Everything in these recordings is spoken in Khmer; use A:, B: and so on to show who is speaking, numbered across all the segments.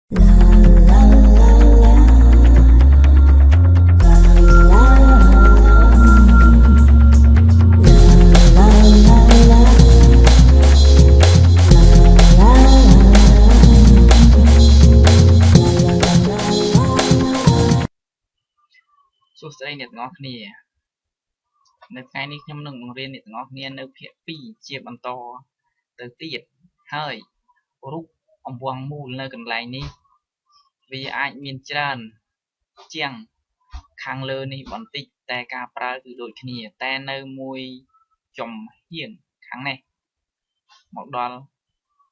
A: សួស្តីអ្នកទាំងអស់គ្នានៅថ្ងៃនេះខ្ញុំនឹងបង្រៀនអ្នកទាំងអស់គ្នានៅភាគ2ជាបន្តទៅទៀតហើយរូបអំវាំងមូលនៅកន្លែងនេះវាអាចមានច្រើនជាងខាងលើនេះបន្តិចតែការប្រើគឺដូចគ្នាតែនៅមួយចំហៀងខាងនេះមកដល់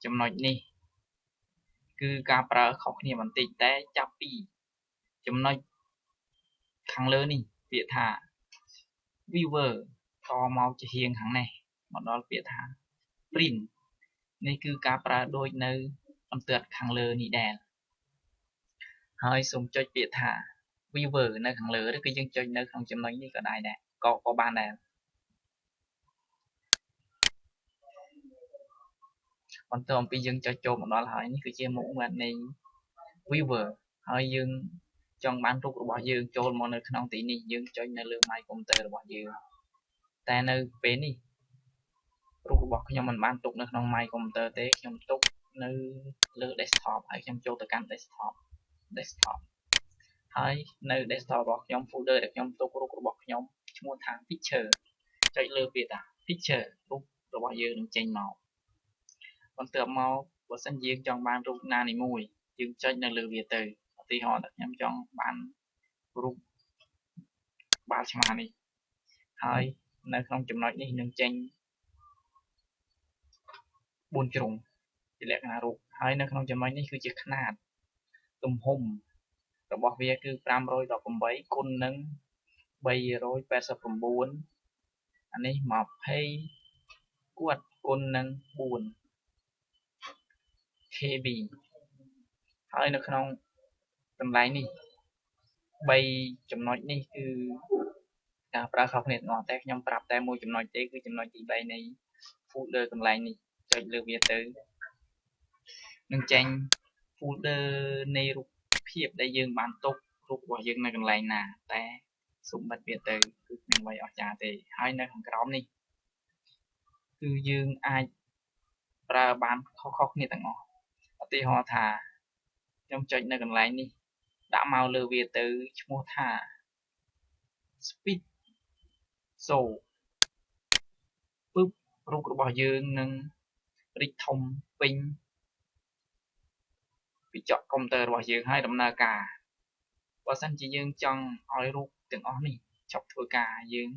A: ចំណុចនេះគឺការប្រើខុសគ្នាបន្តិចតែចាប់ពីចំណុចខាងលើនេះពាក្យថា viewer តមកជាហៀងខាងនេះមកដល់ពាក្យថា print នេះគឺការប្រើដូចនៅអន្ទាត់ខាងលើនេះដែរហើយសូមចុចពាក្យថា viewer នៅខាងលើឬក៏យើងចុចនៅក្នុងចំណុចនេះក៏ដែរក៏បានដែរបន្ទាប់ពីយើងចុចចូលមកដល់ហើយនេះគឺជាមុខមាត់នៃ viewer ហើយយើងចង់បានរូបរបស់យើងចូលមកនៅក្នុងទីនេះយើងចុចនៅលើ my computer របស់យើងតែនៅពេលនេះរូបរបស់ខ្ញុំមិនបានទុកនៅក្នុង my computer ទេខ្ញុំទុកនៅលើ desktop ហើយខ្ញុំចូលទៅកាន់ desktop ហើយនៅ desktop របស់ខ្ញុំ folder ដែលខ្ញុំទុករូបរបស់ខ្ញុំឈ្មោះថា picture ចុចលើពាក្យថា picture រូបរបស់យើងនឹងចេញមកបន្ទាប់មកបើសិនជាយើងចង់បានរូបណានីមួយយើងចុចនៅលើវាទៅឧទាហរណ៍ថាខ្ញុំចង់បានរូបបាល់ឆ្មានេះហើយនៅក្នុងចំណុចនេះនឹងចេញ4ជ្រុងជាលក្ខណៈរូបហើយនៅក្នុងចំណុចនេះគឺជាຂະຫນាតទំហំរបស់វាគឺ518គុណនឹង389អានេះ20គួតគុណនឹង4 KB ហើយនៅក្នុងកន្លែងនេះ3ចំណុចនេះគឺការប្រើខុសគ្នាទាំងអស់តែខ្ញុំប្រាប់តែមួយចំណុចទេគឺចំណុចទី3នៃ folder កន្លែងនេះចុចលើវាទៅនឹងចេញ folder នៃរូបភាពដែលយើងបានទុករូបរបស់យើងនៅកន្លែងណាតែសូមបិទវាទៅគឺគ្មានអ្វីអស្ចារ្យទេហើយនៅខាងក្រោមនេះគឺយើងអាចប្រើបានខុសគ្នាទាំងអស់ឧទាហរណ៍ថាខ្ញុំចុចនៅកន្លែងនេះដាក់មកលើវាទៅឈ្មោះថា speed so ពឹបរូបរបស់យើងនឹងរីកធំពេញកញ្ចក់កុំព្យូទ័ររបស់យើងហើយដំណើរការបើសិនជាយើងចង់ឲ្យរូបទាំងអស់នេះចប់ធ្វើការយើង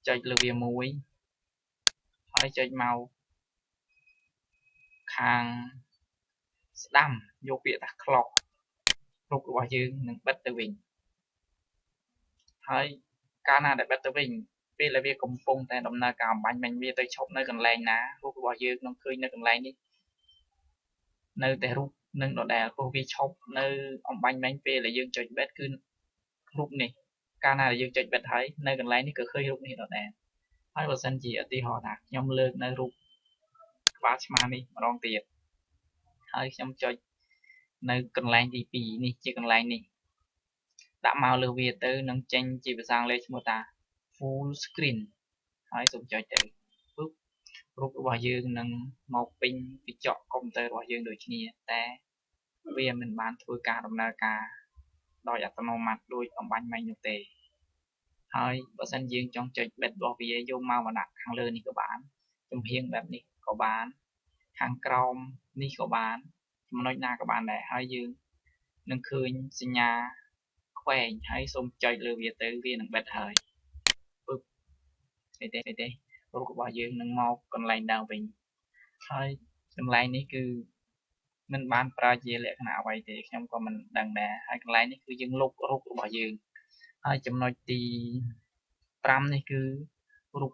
A: ចុចលើវាមួយហើយចុចមកខាងស្ដាំយកពាក្យថា clock រូបរបស់យើងនឹងបិទទៅវិញហើយកាលណាដែលបិទទៅវិញពេលដែលវាកំពុងតែដំណើរការអំបញ្ញមិញវាទៅឈប់នៅកន្លែងណារូបរបស់យើងនឹងឃើញនៅកន្លែងនេះនៅតែរូបនឹងដដែលព្រោះវាឈប់នៅអំបញ្ញមិញពេលដែលយើងចុចបិទគឺរូបនេះកាលណាដែលយើងចុចបិទហើយនៅកន្លែងនេះក៏ឃើញរូបនេះដដែលហើយបើសិនជាឧទាហរណ៍ថាខ្ញុំលើកនៅរូបក្បាលឆ្មានេះម្ដងទៀតហើយខ្ញុំចុចនៅកន្លែងទី2នេះជាកន្លែងនេះដាក់មកលើវាទៅនឹងចេញជាភាសាអង់គ្លេសឈ្មោះថា full screen ហើយសូមចុចទៅពឹបរូបរបស់យើងនឹងមកពេញកញ្ចក់កុំព្យូទ័ររបស់យើងដូចគ្នាតែវាមិនបានធ្វើការដំណើរការដោយអត្តនោម័តដូចអំបញ្ញមិញនោះទេហើយបើសិនយើងចង់ចុចបិទរបស់វាយកមកដាក់ខាងលើនេះក៏បានចំហៀងបែបនេះក៏បានខាងក្រោមនេះក៏បានចំណុចណាក៏បានដែរហើយយើងនឹងឃើញសញ្ញាខ្វែងហើយសូមចុចលើវាទៅវានឹងបិទហើយពឹបទេរូបរបស់យើងនឹងមកកន្លែងដើមវិញហើយកន្លែងនេះគឺមិនបានប្រើជាលក្ខណៈអ្វីទេខ្ញុំក៏មិនដឹងដែរហើយកន្លែងនេះគឺយើងលុបរូបរបស់យើងហើយចំណុចទី5នេះគឺរូប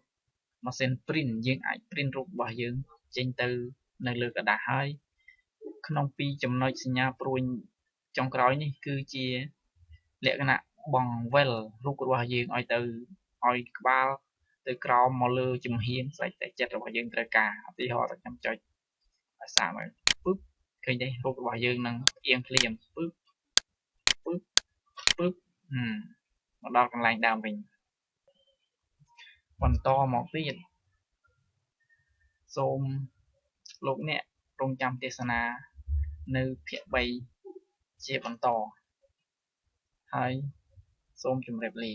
A: ម៉ាស៊ីន print យើងអាច print រូបរបស់យើងចេញទៅនៅលើกระดาษហើយក្នុងពីចំណុចសញ្ញាព្រួញចុងក្រោយនេះគឺជាលក្ខណៈបងវិលរូបរបស់យើងឲ្យក្បាលទៅក្រោមមកលើជំហានស្រេចតែចិត្តរបស់យើងត្រូវការឧទាហរណ៍ថាខ្ញុំចុចឲ្យសាកមើលពឹប ឃើញទេរូបរបស់យើងនឹងផ្អៀងភ្លាមពឹបពឹបពឹបមកដល់កន្លែងដើមវិញបន្តមកទៀតសូមលោកអ្នករងចាំទេសនានៅភាគ3ជាបន្តហើយសូមជម្រាបលា